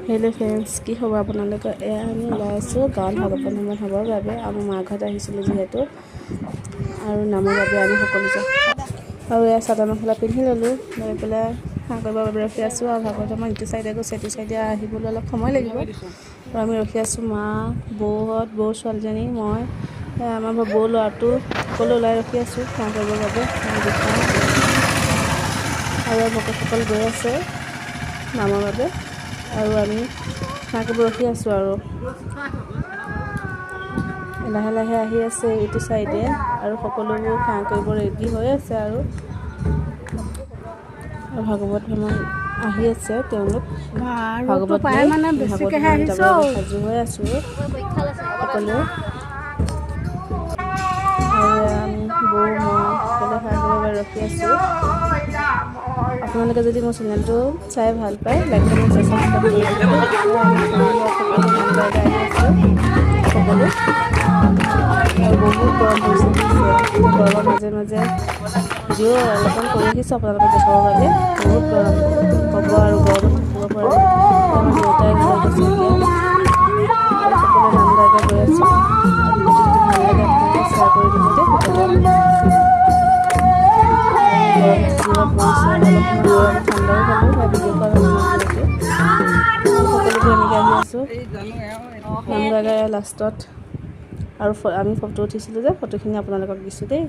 Hello' friends, কি হ'ব আপোনালোকৰ? এয়া আমি ওলাই আছোঁ গাঁৱত ভাগৱত নাম হ'বৰ বাবে। আমাৰ মা ঘৰত আহিছিলোঁ যিহেতু, আৰু নামৰ বাবে আমি সকলো যাওঁ। আৰু এয়া চাদৰ মেখেলা পিন্ধি ল'লোঁ, লৈ পেলাই হাঁহ কৰিবৰ বাবে ৰখি আছোঁ। আৰু ভাগৱত আমাৰ ইটো চাইডে গৈছে, ইটো চাইডে আহিবলৈ অলপ সময় লাগিব। আৰু আমি ৰখি আছোঁ, মা, বৌহঁত, বৌ ছোৱালীজনী, মই, আমাৰ বৌ ল'ৰাটো, সকলো ওলাই ৰখি আছোঁ হাঁহ কৰিবৰ বাবে। আৰু ভকতসকল গৈ আছে নামৰ বাবে, আৰু আমি হাঁহ কৰিব ৰখি আছোঁ। আৰু লাহে লাহে আহি আছে এইটো চাইডে, আৰু সকলোবোৰ হাঁহ কৰিব ৰেডি হৈ আছে। আৰু ভাগৱত ভ্ৰমণ আহি আছে তেওঁলোক। ভাগৱত লৈ ভাগৱত ভ্ৰমণ যাবৰ বাবে সাজু হৈ আছোঁ সকলোৱে। আৰু আমি বৌ, মই সকলোৱে হাঁহ কৰিবৰ বাবে ৰখি আছোঁ। আপোনালোকে যদি মোৰ চেনেলটো চাই ভাল পায়, লাইক কমেণ্ট ছাবস্ক্ৰাইব কৰি দিব। সকলো আৰু বহুত গৰম পৰিছে বুজিছে। গৰমৰ মাজে মাজে ভিডিঅ' অলপমান কৰি ৰাখিছোঁ আপোনালোকক দেখাবৰ বাবে। বহুত গৰম, কি ক'ব আৰু গৰমত থাকিব পৰা নাই। আমাৰ দেউতাই লৈ গৈছে এতিয়া, আৰু সকলোৱে নাম গাই গৈ আছোঁ। আৰু ভিডিঅ'টো যদি ভাল লাগে আপোনালোকে শ্বেয়াৰ কৰি দিব দেই সকলোৱে। গৰম যিমান পৰিছে, অলপ সময় গৈ আমি ঠাণ্ডাও পালোঁ সেয়া ভিডিঅ' কৰা নাছিলোঁ যিহেতু। সকলোবোৰ এনেকৈ আহি আছোঁ নাম গাই লাষ্টত। আৰু আমি ফটো উঠিছিলোঁ যে, ফটোখিনি আপোনালোকক দিছোঁ দেই।